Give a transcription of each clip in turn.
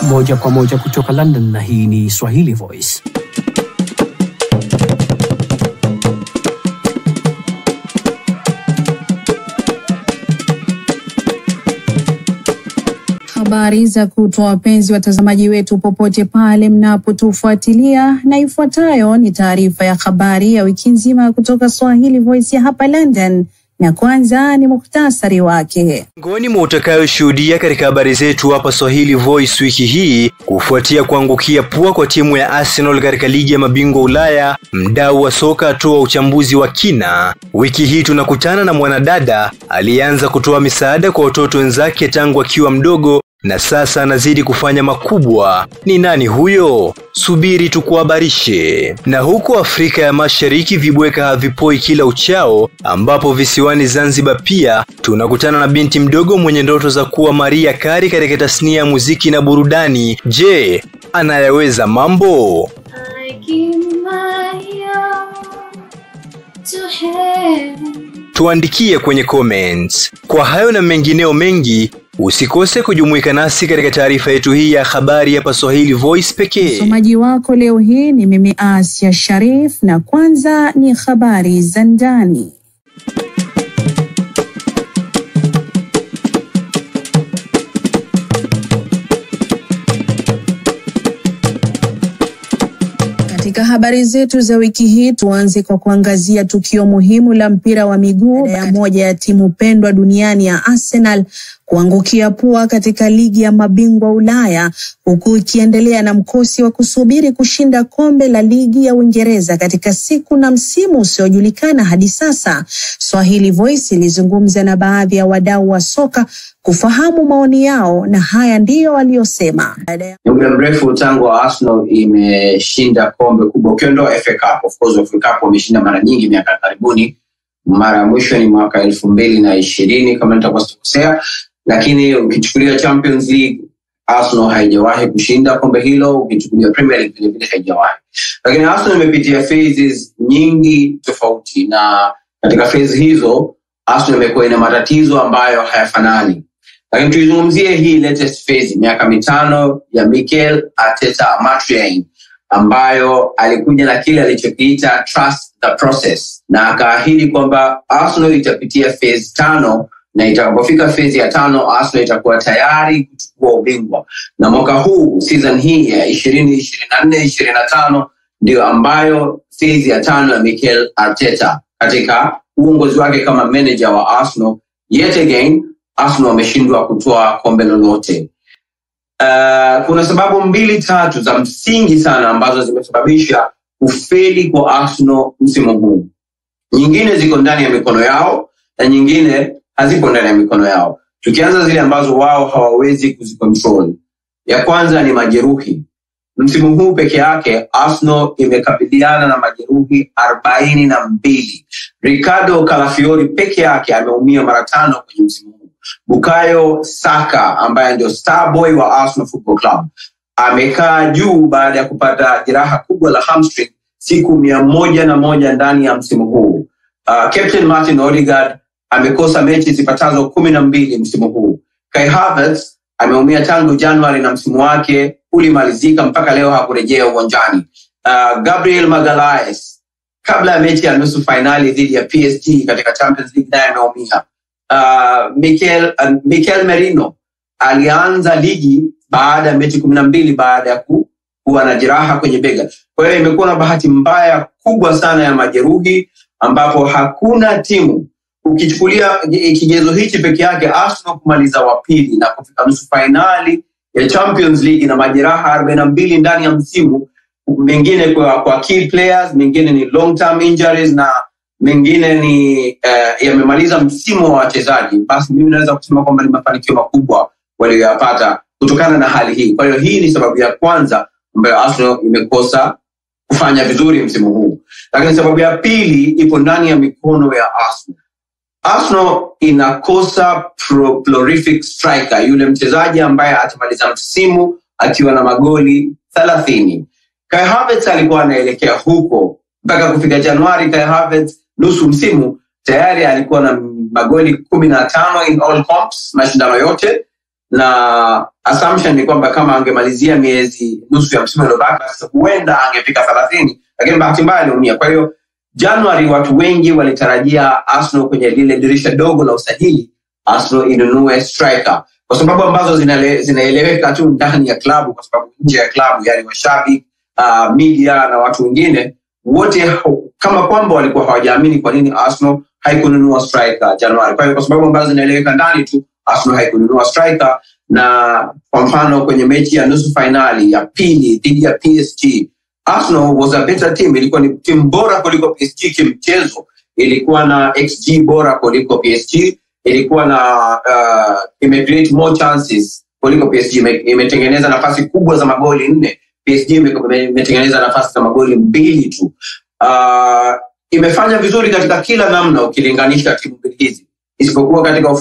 moja kwa moja kutoka London, na hii ni Swahili Voice. Habari za kutwa wapenzi watazamaji wetu popote pale mnapotufuatilia, na ifuatayo ni taarifa ya habari ya wiki nzima kutoka Swahili Voice ya hapa London. Na kwanza ni muhtasari wake. Miongoni mwa utakayoshuhudia katika habari zetu hapa Swahili Voice wiki hii, kufuatia kuangukia pua kwa timu ya Arsenal katika ligi ya mabingwa Ulaya, mdau wa soka atoa uchambuzi wa kina. Wiki hii tunakutana na mwanadada alianza kutoa misaada kwa watoto wenzake tangu akiwa mdogo na sasa anazidi kufanya makubwa. Ni nani huyo? Subiri tukuhabarishe. Na huko Afrika ya Mashariki vibweka havipoi kila uchao, ambapo visiwani Zanzibar pia tunakutana na binti mdogo mwenye ndoto za kuwa Maria Carey katika tasnia ya muziki na burudani. Je, anayaweza mambo? Tuandikie kwenye comments. Kwa hayo na mengineo mengi, usikose kujumuika nasi katika taarifa yetu hii ya habari hapa Swahili Voice pekee. Msomaji wako leo hii ni mimi Asia Sharif, na kwanza ni habari za ndani. Katika habari zetu za wiki hii tuanze kwa kuangazia tukio muhimu la mpira wa miguu ya moja ya timu pendwa duniani ya Arsenal kuangukia pua katika ligi ya mabingwa Ulaya, huku ikiendelea na mkosi wa kusubiri kushinda kombe la ligi ya Uingereza katika siku na msimu usiojulikana hadi sasa. Swahili Voice ilizungumza na baadhi ya wadau wa soka kufahamu maoni yao, na haya ndiyo waliosema. Ni muda mrefu tangu Arsenal imeshinda kombe kubwa, ukiondoa FA Cup. Of course FA Cup wameshinda mara nyingi miaka karibuni. Mara mwisho ni mwaka 2020 kama nitakosea, lakini ukichukulia Champions League Arsenal haijawahi kushinda kombe hilo, ukichukulia Premier League vile vile haijawahi. Lakini Arsenal imepitia phases nyingi tofauti, na katika phase hizo Arsenal imekuwa ina matatizo ambayo hayafanani. Lakini tuizungumzie hii latest phase, miaka 5 ya Mikel Arteta Matriane, ambayo alikuja na kile alichokiita trust the process, na akaahidi kwamba Arsenal itapitia phase 5, na itakapofika phase ya 5 Arsenal itakuwa tayari kuchukua ubingwa. Na mwaka huu season hii ya 2024-2025 ndio ambayo phase ya 5 ya Mikel Arteta katika uongozi wake kama manager wa Arsenal. Yet again Arsenal wameshindwa kutoa kombe lolote. Kuna sababu 2-3 za msingi sana ambazo zimesababisha kufeli kwa Arsenal msimu huu. Nyingine ziko ndani ya mikono yao na nyingine hazipo ndani ya mikono yao. Tukianza zile ambazo wao hawawezi kuzicontrol. Ya kwanza ni majeruhi. Msimu huu peke yake Arsenal imekabiliana na majeruhi 42. Ricardo Calafiori peke yake ameumia mara 5 kwenye msimu huu. Bukayo Saka ambaye ndio star boy wa Arsenal Football Club amekaa juu baada ya kupata jeraha kubwa la hamstring siku 101 ndani ya msimu huu. Captain Martin Odegaard amekosa mechi zipatazo 12 msimu huu. Kai Havertz ameumia tangu Januari na msimu wake ulimalizika mpaka leo hakurejea uwanjani. Gabriel Magalhaes kabla ya mechi ya nusu finali dhidi ya PSG katika Champions League naye ameumia. Mikel Merino alianza ligi baada ya mechi 12 baada ya kuwa na jeraha kwenye bega. Kwa hiyo imekuwa na bahati mbaya kubwa sana ya majeruhi, ambapo hakuna timu, ukichukulia kigezo hichi peke yake, Arsenal kumaliza wa pili na kufika nusu finali ya Champions League na majeraha 42 ndani ya msimu, mengine kwa key players, mengine ni long term injuries, na mengine ni yamemaliza msimu wa wachezaji. Basi mimi naweza kusema kwamba ni mafanikio makubwa waliyopata kutokana na hali hii. Kwa hiyo hii ni sababu ya kwanza ambayo Arsenal imekosa kufanya vizuri msimu huu. Lakini sababu ya pili ipo ndani ya mikono ya Arsenal. Arsenal inakosa prolific striker, yule mchezaji ambaye atamaliza msimu akiwa na magoli 30. Kai Havertz alikuwa anaelekea huko mpaka kufika Januari. Kai Havertz nusu msimu tayari alikuwa na magoli 15 in all comps, mashindano yote, na assumption ni kwamba kama angemalizia miezi nusu ya msimu uliobaki huenda angefika 30, lakini bahati mbaya aliumia. Kwa hiyo Januari watu wengi walitarajia Arsenal kwenye lile dirisha dogo la usajili Arsenal inunue striker, kwa sababu ambazo zinaeleweka tu ndani ya klabu, kwa sababu nje ya klabu yani washabiki, media na watu wengine wote kama kwamba walikuwa hawajaamini kwa nini Arsenal haikununua striker Januari. Kwa hiyo kwa sababu ambazo zinaeleweka ndani tu Arsenal haikununua striker, na kwa mfano kwenye mechi ya nusu finali ya pili dhidi ya PSG Arsenal was a better team, ilikuwa ni timu bora kuliko PSG kimchezo, ilikuwa na XG bora kuliko PSG, ilikuwa na imecreate more chances kuliko PSG, imetengeneza nafasi kubwa za magoli 4, PSG imetengeneza nafasi za magoli 2 tu. Imefanya vizuri katika kila namna ukilinganisha timu mbili hizi, isipokuwa katika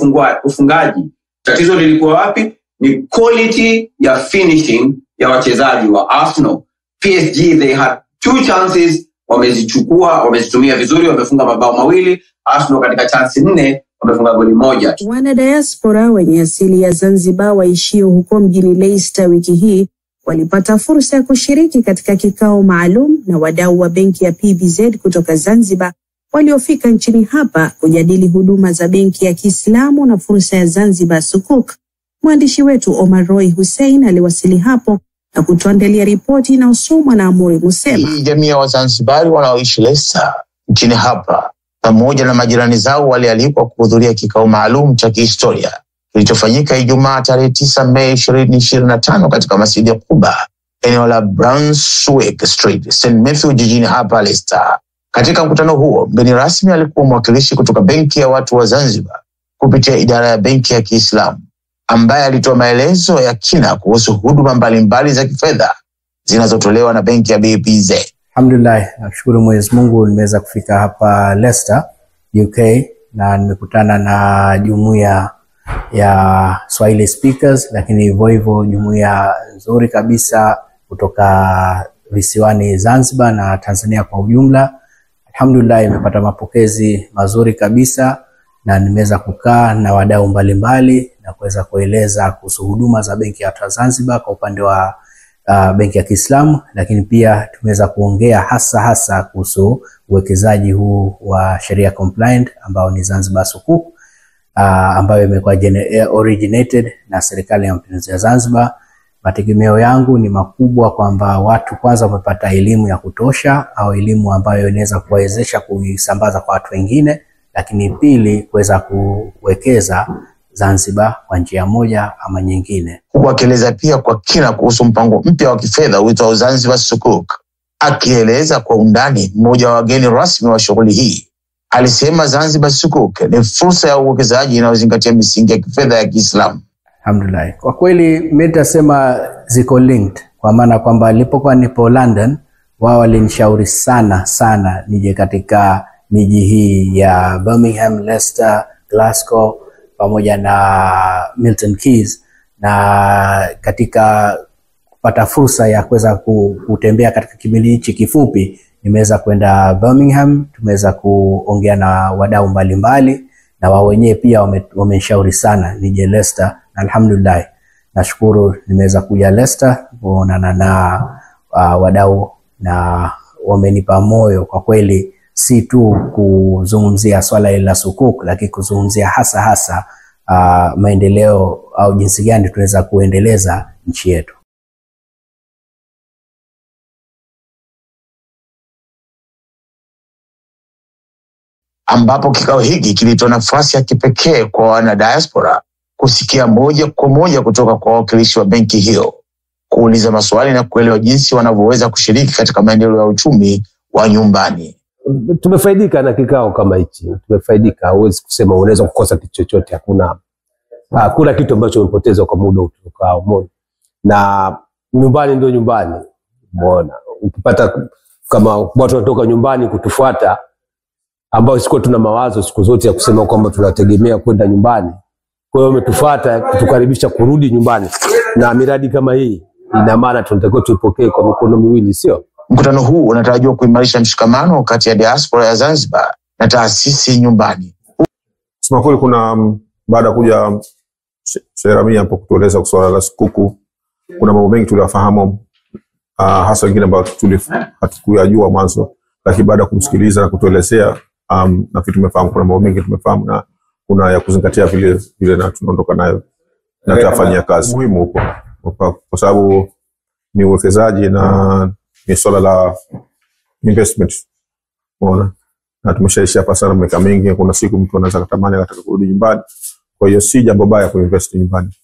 ufungaji. Tatizo lilikuwa wapi? Ni quality ya finishing ya wachezaji wa Arsenal. PSG they had 2 chances, wamezichukua, wamezitumia vizuri, wamefunga mabao 2. Arsenal katika chance 4 wamefunga goli 1. Wana diaspora wenye asili ya Zanzibar waishio huko mjini Leicester wiki hii walipata fursa ya kushiriki katika kikao maalum na wadau wa benki ya PBZ kutoka Zanzibar waliofika nchini hapa kujadili huduma za benki ya Kiislamu na fursa ya Zanzibar Sukuk. Mwandishi wetu Omar Roy Hussein aliwasili hapo na kutuandalia ripoti inayosomwa na Amuri Musema. Jamii ya Wazanzibari wanaoishi Leicester nchini hapa pamoja na majirani zao walialikwa kuhudhuria kikao maalum cha kihistoria kilichofanyika Ijumaa tarehe 9 Mei 2025 katika Masjid Quba, eneo la Brunswick Street, St. Matthew jijini hapa Leicester. Katika mkutano huo, mgeni rasmi alikuwa mwakilishi kutoka benki ya watu wa Zanzibar kupitia idara ya benki ya Kiislamu, ambaye alitoa maelezo ya kina kuhusu huduma mbalimbali za kifedha zinazotolewa na benki ya BPZ. Alhamdulillah, nashukuru Mwenyezi Mungu nimeweza kufika hapa Leicester, UK, na nimekutana na jumuiya ya Swahili speakers, lakini hivyo jumuiya nzuri kabisa kutoka visiwani Zanzibar na Tanzania kwa ujumla. Alhamdulillah, nimepata mapokezi mazuri kabisa na nimeweza kukaa na wadau mbalimbali na kuweza kueleza kuhusu huduma za benki ya Zanzibar kwa upande wa benki ya Kiislamu, lakini pia tumeweza kuongea hasa kuhusu uwekezaji huu wa Sharia compliant ambao ni Zanzibar Sukuk, ambayo imekuwa originated na serikali ya Mapinduzi ya Zanzibar. Mategemeo yangu ni makubwa kwamba watu kwanza wamepata elimu ya kutosha au elimu ambayo inaweza kuwawezesha kuisambaza kwa watu wengine, lakini pili kuweza kuwekeza Zanzibar kwa njia moja ama nyingine. Huku akieleza pia kwa kina kuhusu mpango mpya wa kifedha uitwao Zanzibar Sukuk. Akieleza kwa undani, mmoja wa wageni rasmi wa shughuli hii alisema Zanzibar Sukuk ni fursa ya uwekezaji inayozingatia misingi ya kifedha ya Kiislamu. Alhamdulillah. Kwa kweli mimi nitasema ziko linked, kwa maana kwamba nilipokuwa nipo London wao walinishauri sana nije katika miji hii ya Birmingham, Leicester, Glasgow pamoja na Milton Keynes, na katika kupata fursa ya kuweza kutembea katika kipindi hichi kifupi nimeweza kwenda Birmingham, tumeweza kuongea na wadau mbalimbali na wao wenyewe pia wameshauri sana nije Leicester, na alhamdulillah nashukuru nimeweza kuja Leicester kuonana na wadau na wamenipa moyo kwa kweli, si tu kuzungumzia swala la Sukuk, lakini kuzungumzia hasa maendeleo au jinsi gani tunaweza kuendeleza nchi yetu. Ambapo kikao hiki kilitoa nafasi ya kipekee kwa wana diaspora kusikia moja kwa moja kutoka kwa wawakilishi wa benki hiyo, kuuliza maswali na kuelewa jinsi wanavyoweza kushiriki katika maendeleo ya uchumi wa nyumbani. Tumefaidika na kikao kama hichi, tumefaidika. Huwezi kusema unaweza kukosa kitu chochote, hakuna kitu ambacho umepoteza kwa muda utukao. Na nyumbani ndio nyumbani. Umeona, ukipata kama watu wanatoka nyumbani kutufuata ambao siko tuna mawazo siku zote ya kusema kwamba tunategemea kwenda nyumbani, kwa hiyo umetufuata kutukaribisha kurudi nyumbani, na miradi kama hii ina maana tunatakiwa tuipokee kwa mikono miwili, sio? Mkutano huu unatarajiwa kuimarisha mshikamano kati ya diaspora ya Zanzibar na taasisi nyumbani. Sema kweli, kuna baada kuja Seramia hapo kutueleza swala la kuku. Kuna mambo mengi tuliyafahamu, hasa wengine ambayo hatukuyajua mwanzo, lakini baada ya kumsikiliza na kutuelezea na vitu tumefahamu, kuna mambo mengi tumefahamu na kuna ya kuzingatia vile na tunaondoka nayo na tutafanyia kazi. Muhimu huko kwa sababu ni uwekezaji na ni swala la investment. Unaona? Na tumeshaishi hapa sana miaka mingi, kuna siku mtu anaweza kutamani anataka kurudi nyumbani. Kwa hiyo si jambo baya kuinvest nyumbani.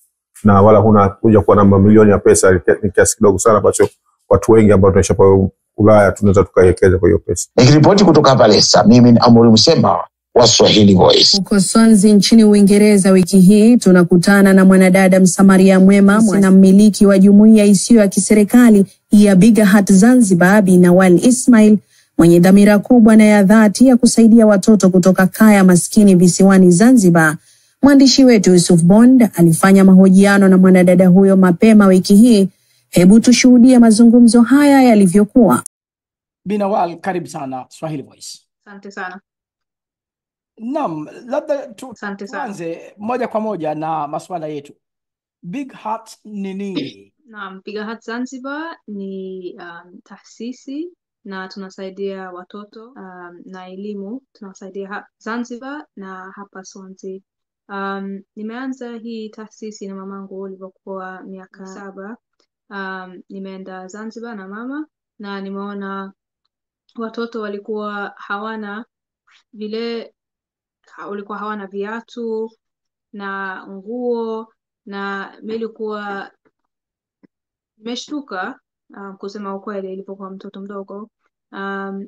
Na wala huna kuja kuwa na mamilioni ya pesa, ni kiasi kidogo sana ambacho watu wengi ambao tunaishi hapa Ulaya tunaweza tukaiwekeza kwa hiyo pesa. Nikiripoti kutoka hapa Leicester, mimi ni Amuri Msema wa Swahili Voice. Huko Swansea nchini Uingereza wiki hii tunakutana na mwanadada msamaria mwema na mmiliki wa jumuiya isiyo ya kiserikali ya Bigger Heart Zanzibar, Bi Nawal Ismail, mwenye dhamira kubwa na ya dhati ya kusaidia watoto kutoka kaya maskini visiwani Zanzibar. Mwandishi wetu Yusuf Bond alifanya mahojiano na mwanadada huyo mapema wiki hii. Hebu tushuhudie mazungumzo haya yalivyokuwa. Bi Nawal, karibu sana Swahili Voice. Asante sana. Naam, labda tuanze moja kwa moja na masuala yetu. Big Heart ni nini? Naam, Bigger Heart Zanzibar ni taasisi na tunasaidia watoto na elimu. Tunasaidia Zanzibar na hapa Swansea. Nimeanza hii taasisi na mamangu nilipokuwa miaka 7. Nimeenda Zanzibar na mama na nimeona watoto walikuwa hawana viatu na nguo, na nilikuwa nimeshtuka kusema ukweli nilipokuwa mtoto mdogo,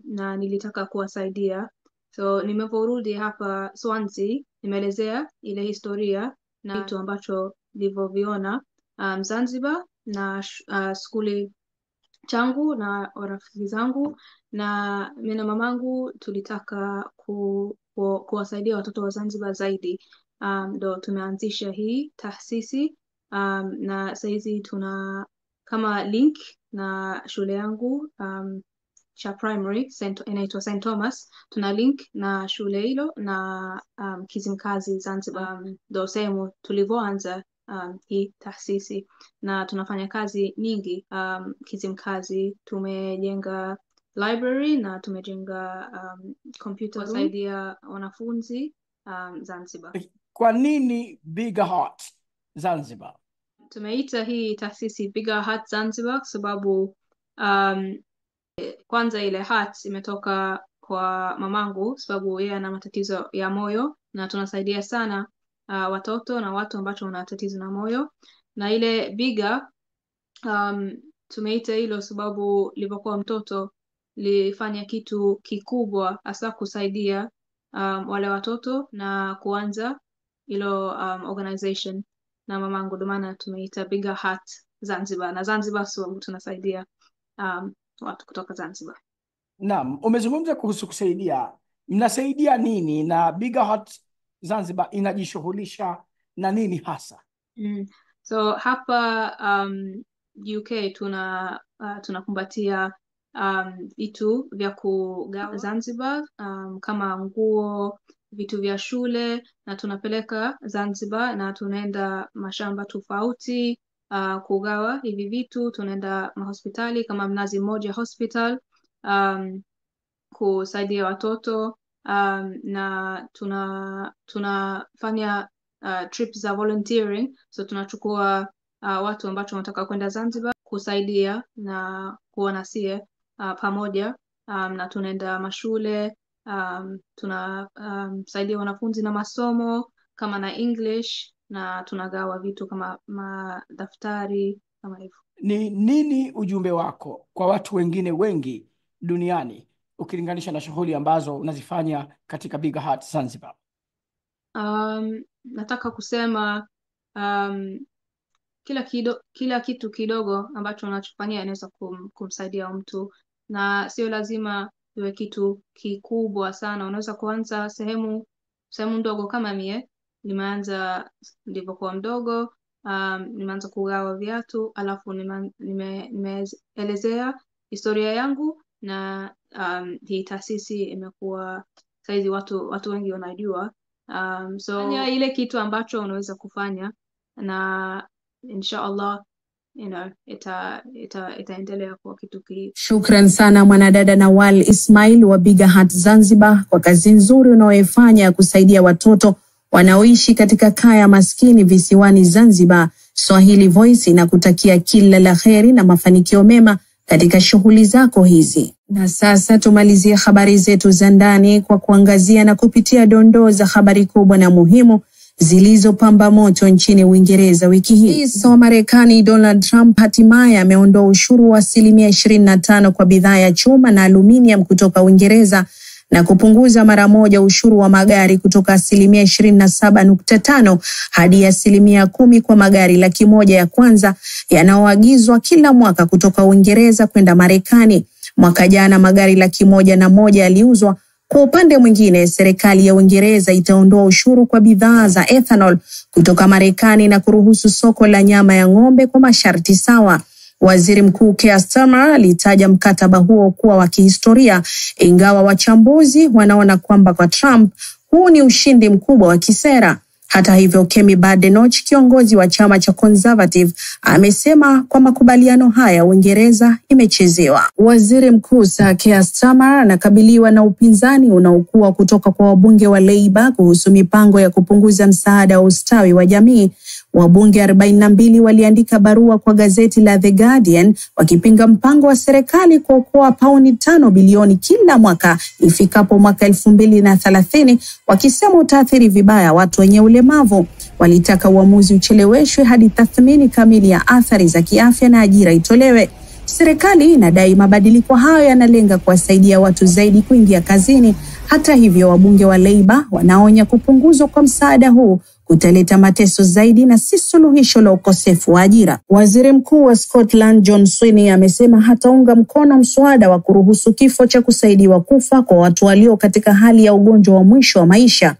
na nilitaka kuwasaidia. So nimeporudi hapa Swansea, nimeelezea ile historia na kitu ambacho nilivyoviona Zanzibar na skuli changu na rafiki zangu, na mimi na mamangu tulitaka kuwasaidia watoto wa Zanzibar zaidi. Ndo tumeanzisha hii taasisi, na saizi tuna kama link na shule yangu cha primary inaitwa St. Thomas. Tuna link na shule hilo na Kizimkazi Zanzibar. Ndo sehemu tulivyoanza hii taasisi, na tunafanya kazi nyingi. Kizimkazi tumejenga library na tumejenga computer kusaidia wanafunzi Zanzibar. Kwa nini Bigger Heart Zanzibar? Tumeita hii taasisi Bigger Heart Zanzibar kwa sababu kwanza ile heart imetoka kwa mamangu, sababu yeye ana matatizo ya moyo, na tunasaidia sana watoto na watu ambao wana matatizo na moyo. Na ile bigger tumeita hilo sababu nilipokuwa mtoto nilifanya kitu kikubwa hasa kusaidia wale watoto na kuanza hilo organization na mamangu, ndio maana tumeita Bigger Heart Zanzibar. Na Zanzibar sababu tunasaidia watu kutoka Zanzibar. Naam, umezungumza kuhusu kusaidia. Mnasaidia nini na Bigger Heart Zanzibar inajishughulisha na nini hasa? So hapa UK tunakumbatia vitu vya kugawa Zanzibar, kama nguo, vitu vya shule, na tunapeleka Zanzibar na tunaenda mashamba tofauti kugawa hivi vitu. Tunaenda mahospitali kama Mnazi Mmoja Hospital kusaidia watoto, na tunafanya trips za volunteering. So tunachukua watu ambao wanataka kwenda Zanzibar kusaidia na kuona sie pamoja, na tunaenda mashule, tunasaidia wanafunzi na masomo kama na English, na tunagawa vitu kama madaftari kama hivyo. Ni nini ujumbe wako kwa watu wengine wengi duniani ukilinganisha na shughuli ambazo unazifanya katika Bigger Heart Zanzibar? Nataka kusema kila kitu kidogo ambacho unachofanyia inaweza kumsaidia mtu, na sio lazima iwe kitu kikubwa sana. Unaweza kuanza sehemu ndogo. Kama mie nimeanza nilipokuwa mdogo, nimeanza kugawa viatu, alafu nimeelezea historia yangu, na hii taasisi imekuwa saizi watu wengi wanajua. So ile kitu ambacho unaweza kufanya na inshallah itaendelea kwa kitu kii. Shukran sana mwanadada Nawal Ismail wa Bigger Heart Zanzibar kwa kazi nzuri unaoifanya kusaidia watoto wanaoishi katika kaya maskini visiwani Zanzibar. Swahili Voice inakutakia kila la kheri na mafanikio mema katika shughuli zako hizi. Na sasa tumalizie habari zetu za ndani kwa kuangazia na kupitia dondoo za habari kubwa na muhimu zilizopamba moto nchini Uingereza wiki hii. Rais wa Marekani Donald Trump hatimaye ameondoa ushuru wa 25% kwa bidhaa ya chuma na aluminium kutoka Uingereza na kupunguza mara moja ushuru wa magari kutoka 27.5 hadi 10% kwa magari 100,000 ya kwanza yanayoagizwa kila mwaka kutoka Uingereza kwenda Marekani. Mwaka jana magari 101 yaliuzwa. Kwa upande mwingine, serikali ya Uingereza itaondoa ushuru kwa bidhaa za ethanol kutoka Marekani na kuruhusu soko la nyama ya ng'ombe kwa masharti sawa. Waziri Mkuu Keir Starmer alitaja mkataba huo kuwa wa kihistoria, ingawa wachambuzi wanaona kwamba kwa Trump huu ni ushindi mkubwa wa kisera. Hata hivyo, Kemi Badenoch, kiongozi wa chama cha Conservative, amesema kwa makubaliano haya Uingereza imechezewa. Waziri Mkuu Sir Keir Starmer anakabiliwa na upinzani unaokuwa kutoka kwa wabunge wa Labour kuhusu mipango ya kupunguza msaada wa ustawi wa jamii. Wabunge 42 waliandika barua kwa gazeti la The Guardian wakipinga mpango wa serikali kuokoa pauni 5 bilioni kila mwaka ifikapo mwaka 2030, wakisema utaathiri vibaya watu wenye ulemavu. Walitaka uamuzi ucheleweshwe hadi tathmini kamili ya athari za kiafya na ajira itolewe. Serikali inadai mabadiliko hayo yanalenga kuwasaidia watu zaidi kuingia kazini. Hata hivyo, wabunge wa Labour wanaonya kupunguzwa kwa msaada huu kutaleta mateso zaidi na si suluhisho la ukosefu wa ajira. Waziri Mkuu wa Scotland John Swinney amesema hataunga mkono mswada wa kuruhusu kifo cha kusaidiwa kufa kwa watu walio katika hali ya ugonjwa wa mwisho wa maisha.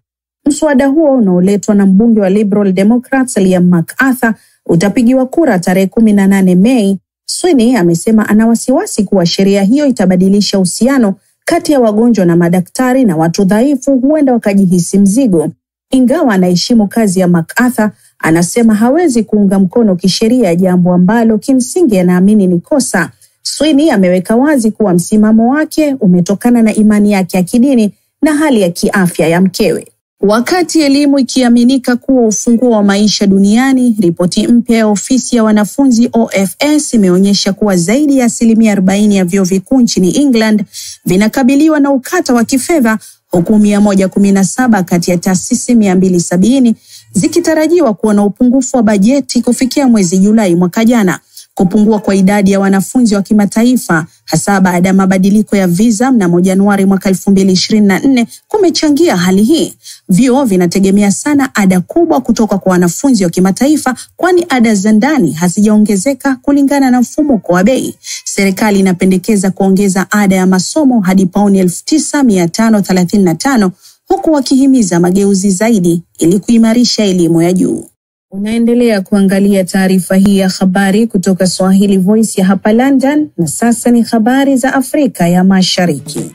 Mswada huo unaoletwa na mbunge wa Liberal Democrats Liam MacArthur utapigiwa kura tarehe 18 Mei. Swinney amesema ana wasiwasi kuwa sheria hiyo itabadilisha uhusiano kati ya wagonjwa na madaktari na watu dhaifu huenda wakajihisi mzigo. Ingawa anaheshimu kazi ya MacArthur, anasema hawezi kuunga mkono kisheria jambo ambalo kimsingi anaamini ni kosa. Swinney ameweka wazi kuwa msimamo wake umetokana na imani yake ya kidini na hali ya kiafya ya mkewe. Wakati elimu ikiaminika kuwa ufunguo wa maisha duniani, ripoti mpya ya ofisi ya wanafunzi OFS imeonyesha kuwa zaidi ya 40% ya vyuo vikuu nchini England vinakabiliwa na ukata wa kifedha, huku 117 kati ya taasisi 270 zikitarajiwa kuwa na upungufu wa bajeti kufikia mwezi Julai mwaka jana. Kupungua kwa idadi ya wanafunzi wa kimataifa hasa baada ya mabadiliko ya visa mnamo Januari mwaka 2024 kumechangia hali hii. Vyuo vinategemea sana ada kubwa kutoka kwa wanafunzi wa kimataifa, kwani ada za ndani hazijaongezeka kulingana na mfumuko wa bei. Serikali inapendekeza kuongeza ada ya masomo hadi pauni 9,535 huku wakihimiza mageuzi zaidi ili kuimarisha elimu ya juu. Unaendelea kuangalia taarifa hii ya habari kutoka Swahili Voice ya hapa London, na sasa ni habari za Afrika ya Mashariki.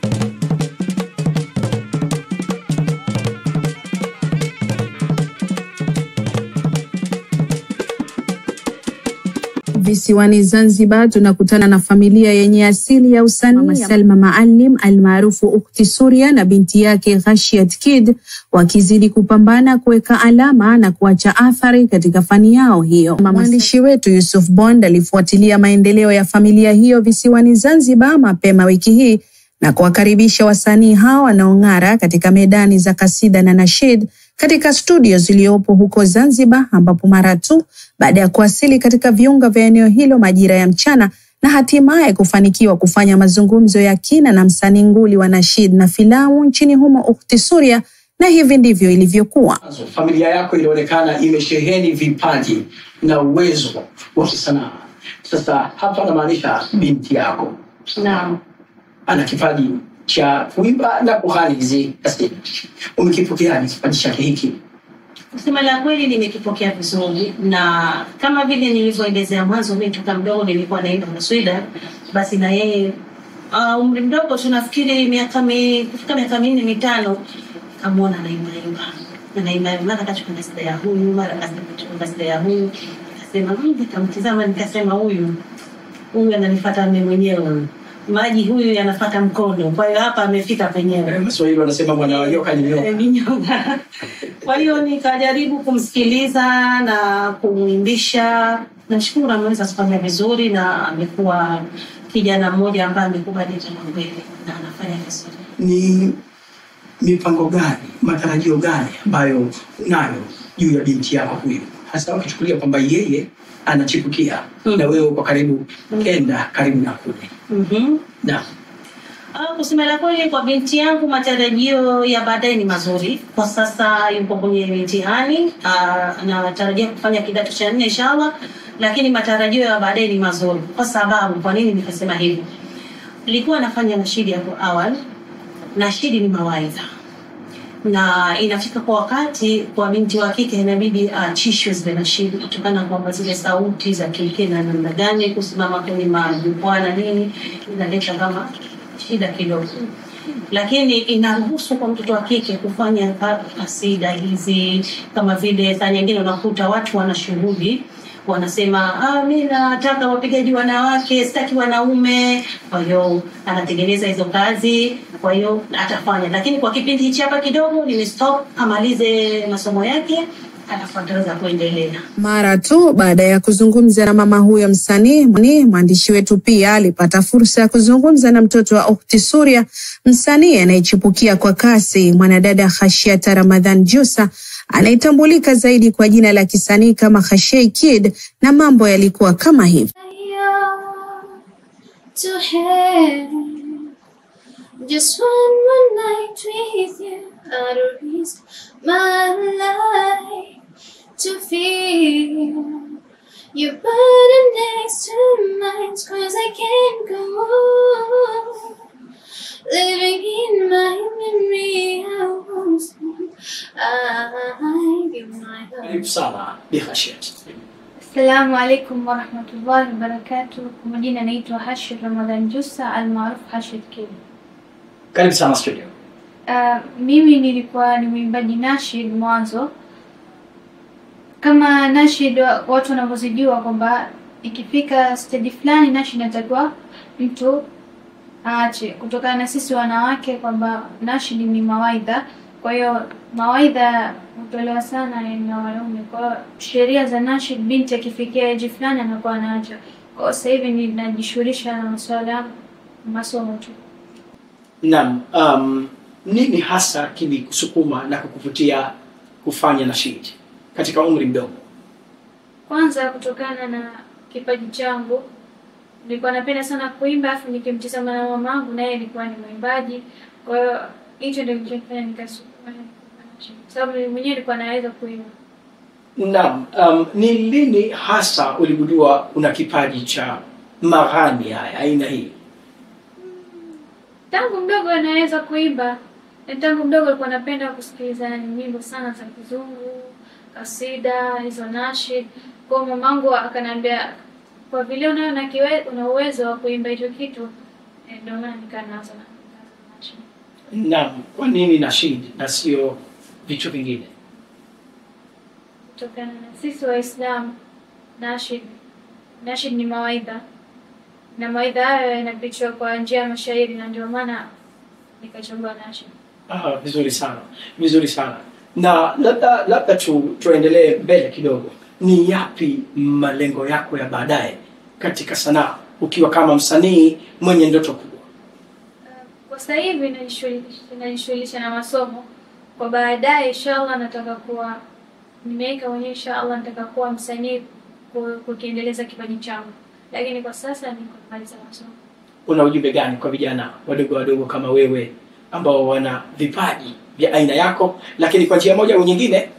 Visiwani Zanzibar tunakutana na familia yenye asili ya usanii. Mama Salma Maalim almaarufu Ukhti Suria na binti yake Ghashiat Kid wakizidi kupambana kuweka alama na kuacha athari katika fani yao hiyo. Mwandishi wetu Yusuf Bond alifuatilia maendeleo ya familia hiyo visiwani Zanzibar mapema wiki hii na kuwakaribisha wasanii hao wanaong'ara katika medani za kasida na nashid katika studio ziliopo huko Zanzibar, ambapo mara tu baada ya kuwasili katika viunga vya eneo hilo majira ya mchana na hatimaye kufanikiwa kufanya mazungumzo ya kina na msanii nguli wa nashid na filamu nchini humo Ukhti Suria, na hivi ndivyo ilivyokuwa. Familia yako ilionekana imesheheni vipaji na uwezo wa kisanaa. Sasa hapa namaanisha binti yako. Naam. Ana kipaji cha kuimba na kughani kasida. Umekipokea kipaji chake hiki? Kusema la kweli nimekipokea vizuri, na kama vile nilivyoelezea mwanzo, mimi toka mdogo nilikuwa naimba kasida, basi na yeye umri mdogo tunafikiri kufika miaka 4-5 kamuona naimba. na mara kachukua kasida ya huyu, mara kachukua kasida ya huyu. Nikasema nikamtizama, nikasema huyu ananifuata mimi mwenyewe. Maji huyu yanafuata mkono. Kwa hiyo hapa amefika penyewe. Waswahili wanasema bwana wanyoka ni nyoka. Kwa hiyo nikajaribu kumsikiliza na kumuimbisha. Nashukuru ameweza kufanya vizuri na amekuwa kijana mmoja ambaye amekubali mbele na anafanya vizuri. Ni mipango gani, matarajio gani ambayo nayo juu ya binti yako huyu? Hasa ukichukulia kwamba yeye anachipukia na wewe uko karibu karibu na kule. Na kusema la kweli kwa binti yangu matarajio ya baadaye ni mazuri. Kwa sasa yuko kwenye mitihani, anatarajia kufanya kidato cha 4 inshallah, lakini matarajio ya baadaye ni mazuri. Kwa sababu kwa nini nikasema hivi? Nilikuwa nafanya nashidi hapo awali. Nashidi ni mawaidha. Na inafika kwa wakati kwa binti wa kike inabidi achishwe zile nashidi kutokana kwa zile sauti za kike na namna gani kusimama kwenye majukwaa na nini inaleta kama shida kidogo. Lakini inaruhusu kwa mtoto wa kike kufanya kasida hizi, kama vile saa nyingine unakuta watu wanashuhudi wanasema mimi nataka wapigaji wanawake, sitaki wanaume. Kwa hiyo anatengeneza hizo kazi, kwa hiyo atafanya. Lakini kwa kipindi hichi hapa kidogo nimestop, amalize masomo yake alafu ataweza kuendelea. Mara tu baada ya kuzungumza na mama huyo msanii, mwandishi wetu pia alipata fursa ya kuzungumza na mtoto wa Ukhti Suria, msanii anayechipukia kwa kasi, mwanadada Khashiat Ramadhan Jussa, anayetambulika zaidi kwa jina la kisanii kama Khashai Kid, na mambo yalikuwa kama hivi. Just one more night with you, I'd risk my life to feel your body next to mine, 'cause I can't go on living in my memory. I won't sleep. I give my heart. Karibu sana Bi Khashiat. Assalamu alaikum wa rahmatullahi wa barakatuh. Kwa majina naitwa Khashiat Ramadhan Jussa almaarufu Khashiat Kid. Karibu sana studio. Mimi nilikuwa ni mwimbaji nashid mwanzo. Kama nashid watu wanavyojua kwamba ikifika stage fulani nashid inatakiwa mtu aache, kutokana na sisi wanawake kwamba nashid ni mawaidha. Kwa hiyo mawaidha hutolewa sana na wanaume. Kwa sheria za nashid, binti akifikia age fulani anakuwa anaacha. Kwa sasa hivi ninajishughulisha na masuala ya masomo tu. Naam, nini hasa kilikusukuma na kukuvutia kufanya nashid katika umri mdogo? Kwanza kutokana na kipaji changu. Nilikuwa napenda sana kuimba, afu nikimtazama na mamangu naye alikuwa ni mwimbaji. Kwa hiyo hicho ndio kilichofanya nikasukuma. Sababu mwenyewe nilikuwa naweza kuimba. Naam, ni lini hasa uligundua una kipaji cha maghani haya aina hii? Tangu mdogo anaweza kuimba. Tangu mdogo alikuwa anapenda kusikiliza nyimbo sana za kizungu, kasida, hizo nashid. Kwa mamangu akaniambia kwa vile una uwezo wa kuimba hicho kitu, ndio maana nikaanza na nashid. Naam, kwa nini nashid na sio vitu vingine? Kutokana na sisi Waislamu nashid ni mawaidha. Na mawaidha hayo yanapitishwa kwa njia ya mashairi, na ndio maana nikachagua nashid. Vizuri sana. Vizuri sana. Na labda tuendelee mbele kidogo. Ni yapi malengo yako ya baadaye katika sanaa ukiwa kama msanii mwenye ndoto kubwa? Kwa sasa hivi najishughulisha na masomo. Kwa baadaye inshallah nataka kuwa nimeweka mwenyewe inshallah nataka kuwa msanii kukiendeleza kipaji changu. Lakini kwa sasa niko kumaliza masomo. Una ujumbe gani kwa vijana wadogo kama wewe ambao wana vipaji vya aina yako lakini kwa njia moja au nyingine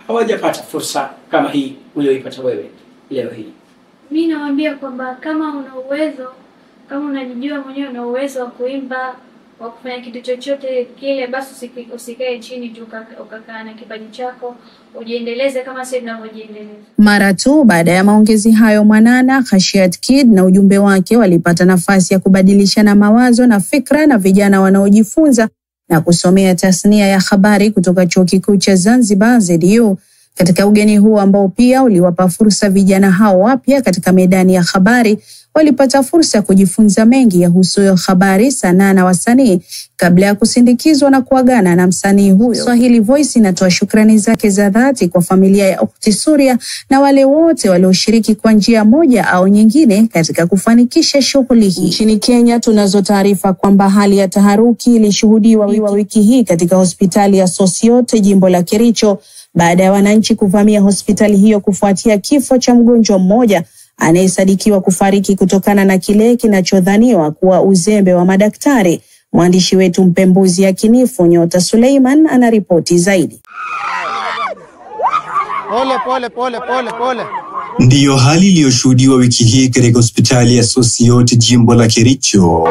hawajapata fursa kama hii uliyoipata wewe leo hii? Mimi nawaambia kwamba kama una uwezo, kama unajijua mwenyewe una uwezo wa kuimba, wa kufanya kitu chochote kile, basi usikae chini tu ukakaa na kipaji chako, ujiendeleze kama sisi tunavyojiendeleza. Mara tu baada ya maongezi hayo mwanana, Khashiat Kid na ujumbe wake walipata nafasi ya kubadilishana mawazo na fikra na vijana wanaojifunza na kusomea tasnia ya habari kutoka Chuo Kikuu cha Zanzibar ZU. Katika ugeni huu ambao pia uliwapa fursa vijana hao wapya katika medani ya habari, walipata fursa ya kujifunza mengi yahusuyo habari, sanaa na wasanii kabla ya kusindikizwa na kuagana na msanii huyo. Swahili Voice inatoa shukrani zake za dhati kwa familia ya Ukhti Suria na wale wote walioshiriki kwa njia moja au nyingine katika kufanikisha shughuli hii. Nchini Kenya tunazo taarifa kwamba hali ya taharuki ilishuhudiwa wiki hii katika hospitali ya Sosiot, jimbo la Kericho, baada ya wananchi kuvamia hospitali hiyo kufuatia kifo cha mgonjwa mmoja anayesadikiwa kufariki kutokana na kile kinachodhaniwa kuwa uzembe wa madaktari. Mwandishi wetu mpembuzi yakinifu Nyota Suleiman anaripoti zaidi. Pole. Ndiyo hali iliyoshuhudiwa wiki hii katika hospitali ya Sosiot, jimbo la Kericho.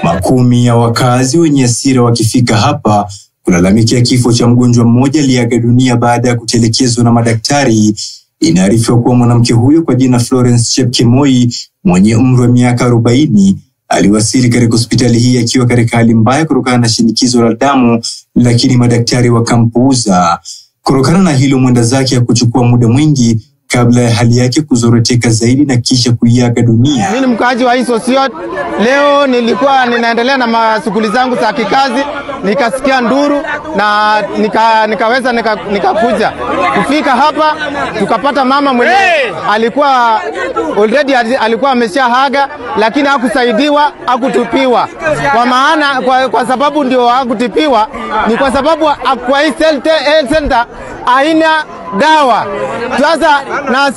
Makumi ya wakazi wenye hasira wakifika hapa kulalamikia kifo cha mgonjwa mmoja aliyeaga dunia baada ya kutelekezwa na madaktari. Inaarifiwa kuwa mwanamke huyo kwa jina Florence Chepkemoi mwenye umri wa miaka 40 aliwasili katika hospitali hii akiwa katika hali mbaya kutokana na shinikizo la damu, lakini madaktari wakampuuza. Kutokana na hilo, mwenda zake hakuchukua muda mwingi kabla ya hali yake kuzoroteka zaidi na kisha kuiaga dunia. Mimi ni mkaaji wa Sosiot. Leo nilikuwa ninaendelea na mashughuli zangu za kikazi, nikasikia nduru na nikaweza nikakuja. Kufika hapa tukapata mama mwenye alikuwa already alikuwa ameshahaga, lakini hakusaidiwa, hakutupiwa. Kwa maana kwa sababu ndio hakutipiwa ni kwa sababu kwa hii center haina dawa. Sasa na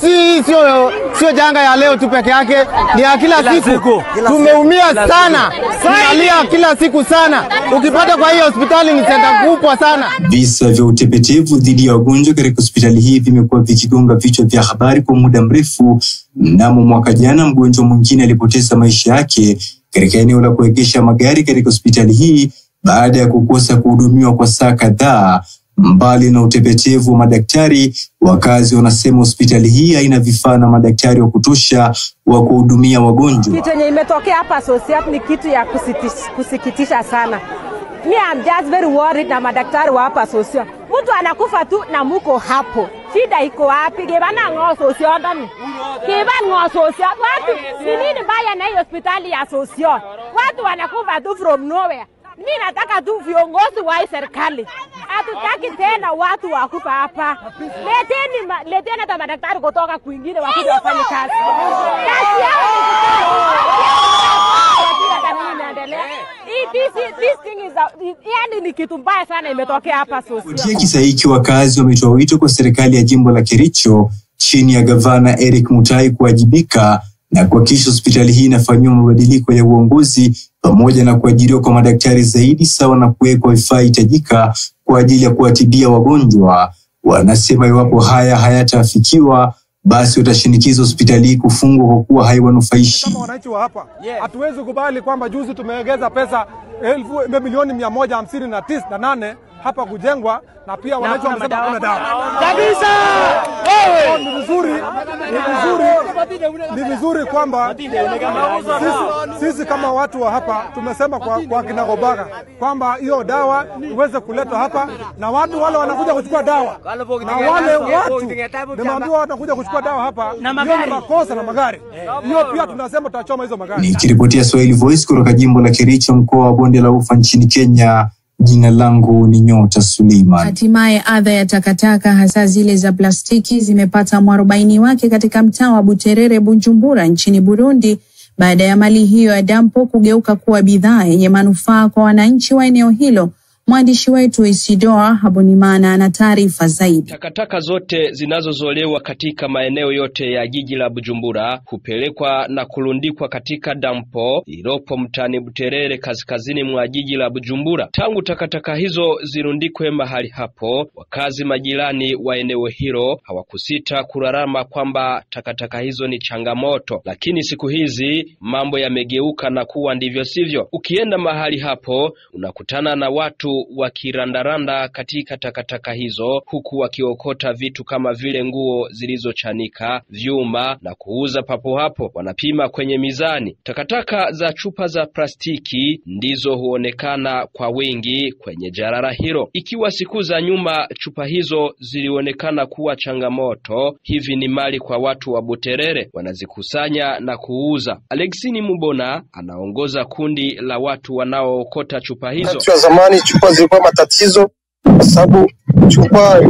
sio janga ya leo tu peke yake, ni ya kila siku. Tumeumia sana. Tunalia kila siku sana. Ukipata kwa hiyo hospitali ni center kubwa sana. Visa vya utepetevu dhidi ya wagonjwa katika hospitali hii vimekuwa vikigonga vichwa vya habari kwa muda mrefu. Mnamo mwaka jana mgonjwa mwingine alipoteza maisha yake katika eneo la kuegesha magari katika hospitali hii baada ya kukosa kuhudumiwa kwa saa kadhaa. Mbali na utepetevu wa madaktari, wakazi wanasema hospitali hii haina vifaa na madaktari wa kutosha wa kuhudumia wagonjwa. Kitu yenye imetokea hapa Sosiot ni kitu ya kusikitisha sana. I'm just very worried na madaktari wa hapa Sosiot. Mtu anakufa tu na muko hapo. Shida iko wapi? Gebana ngo Sosiot ndani. Gebana ngo Sosiot. Watu ni nini mbaya na hiyo hospitali ya Sosiot? Watu wanakufa tu from nowhere. Mimi nataka tu viongozi wa serikali. Hatutaki tena watu wakufa hapa. Leteni hata madaktari kutoka kwingine wakuja wafanye kazi. Kazi yao this thing is yani ni kitu mbaya sana imetokea hapa Sosiot. Kupitia kisa hiki, wakazi wametoa wito kwa serikali ya jimbo la Kericho chini ya gavana Eric Mutai kuwajibika na kuhakikisha hospitali hii inafanywa mabadiliko ya uongozi pamoja na kuajiriwa kwa madaktari zaidi sawa na kuwekwa vifaa hitajika kwa ajili ya kuwatibia wagonjwa. Wanasema iwapo haya hayatafikiwa, basi utashinikiza hospitali hii kufungwa kwa kuwa haiwanufaishi. Kama wananchi wa hapa, hatuwezi kubali kwamba juzi tumeegeza pesa milioni 158 hapa kujengwa na pia wananchi wamesema hakuna dawa. Kabisa! Ni vizuri kwamba sisi kama watu wa hapa tumesema kwa kinagobaga kwamba hiyo dawa iweze kuletwa hapa na watu wale wanakuja kuchukua dawa. Na wale watu nimeambiwa wanakuja kuchukua dawa hapa hiyo ni makosa na magari. Hiyo pia tunasema tutachoma hizo magari. Nikiripotia Swahili Voice kutoka jimbo la Kericho, mkoa wa Bonde la Ufa nchini Kenya. Jina langu ni Nyota Suleiman. Hatimaye adha ya takataka hasa zile za plastiki zimepata mwarobaini wake katika mtaa wa Buterere, Bujumbura nchini Burundi, baada ya mali hiyo ya dampo kugeuka kuwa bidhaa yenye manufaa kwa wananchi wa eneo hilo. Mwandishi wetu Isidora Habonimana ana taarifa zaidi. Takataka zote zinazozolewa katika maeneo yote ya jiji la Bujumbura hupelekwa na kulundikwa katika dampo lilopo mtaani Buterere kaskazini mwa jiji la Bujumbura. Tangu takataka hizo zirundikwe mahali hapo, wakazi majirani wa eneo hilo hawakusita kulalama kwamba takataka hizo ni changamoto, lakini siku hizi mambo yamegeuka na kuwa ndivyo sivyo. Ukienda mahali hapo unakutana na watu watu wakirandaranda katika takataka hizo, huku wakiokota vitu kama vile nguo zilizochanika, vyuma na kuuza papo hapo. Wanapima kwenye mizani. Takataka za chupa za plastiki ndizo huonekana kwa wingi kwenye jalala hilo. Ikiwa siku za nyuma chupa hizo zilionekana kuwa changamoto, hivi ni mali kwa watu wa Buterere, wanazikusanya na kuuza. Alexini Mubona anaongoza kundi la watu wanaookota chupa hizo. Kwa zamani chupa zilikuwa matatizo kwa sababu chupa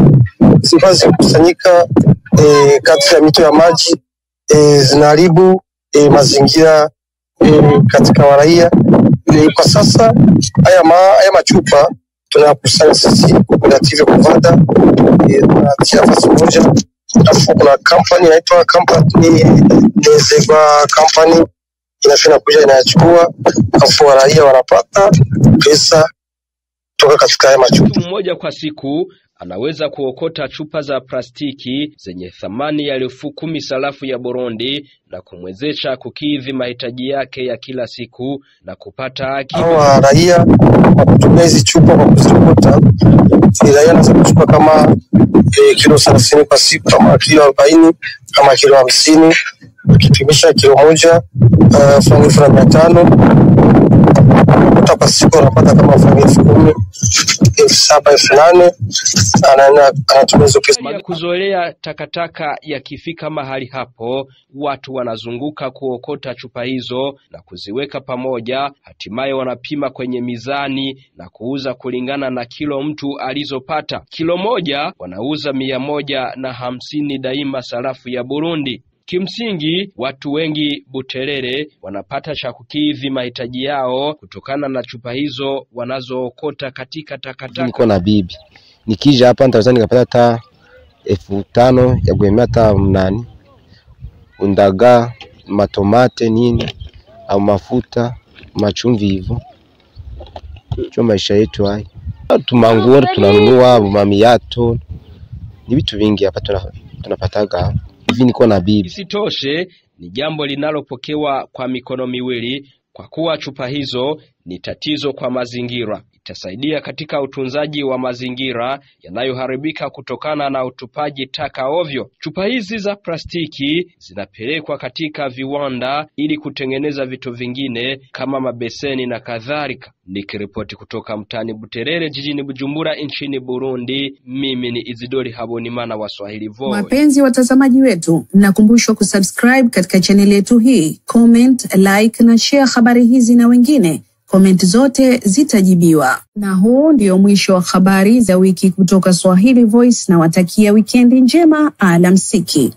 zilikuwa zikusanyika kati ya mito ya maji, zinaharibu mazingira katika waraia. Kwa sasa haya machupa tunakusanya sisi cooperative Kuvada, tunatia nafasi moja. Alafu kuna company inaitwa Nezeba company inafanya kuja inachukua, alafu waraia wanapata pesa kutoka katika haya machupa. Mtu mmoja kwa siku anaweza kuokota chupa za plastiki zenye thamani ya 10,000 sarafu ya Burundi na kumwezesha kukidhi mahitaji yake ya kila siku na kupata akiba. Hawa raia kutumia hizi chupa kwa kuziokota, raia anaweza kuchukua kama kilo 30 kwa siku, kama kilo 40, kama kilo 50. Ukipimisha kilo moja frangi 500, kwa siku unapata kama frangi 10,000, 7,000, 8,000. Anatumia hizo pesa. Kuzoelea takataka yakifika mahali hapo, watu wanazunguka kuokota chupa hizo na kuziweka pamoja, hatimaye wanapima kwenye mizani na kuuza kulingana na kilo mtu alizopata. Kilo moja wanauza 150 daima sarafu ya Burundi. Kimsingi, watu wengi Buterere wanapata cha kukidhi mahitaji yao kutokana na chupa hizo wanazookota katika takataka. Niko na bibi. Nikija hapa nitaweza nikapata hata 5,000 ya kuemea hata 8. Undaga, matomate nini, au mafuta, machumvi hivyo. Cho maisha yetu haya. Tumanguo tunanunua, mamiato. Ni vitu vingi hapa tunapataga. Hivi niko na bibi. Isitoshe, ni jambo linalopokewa kwa mikono miwili kwa kuwa chupa hizo ni tatizo kwa mazingira. Itasaidia katika utunzaji wa mazingira yanayoharibika kutokana na utupaji taka ovyo. Chupa hizi za plastiki zinapelekwa katika viwanda ili kutengeneza vitu vingine kama mabeseni na kadhalika. Nikiripoti kutoka mtaani Buterere jijini Bujumbura nchini Burundi, mimi ni Izidori Habonimana wa Swahili Voice. Wapenzi watazamaji wetu, mnakumbushwa kusubscribe katika channel yetu hii, comment, like na share habari hizi na wengine. Komenti zote zitajibiwa. Na huu ndio mwisho wa habari za wiki kutoka Swahili Voice, na watakia wikendi njema, alamsiki.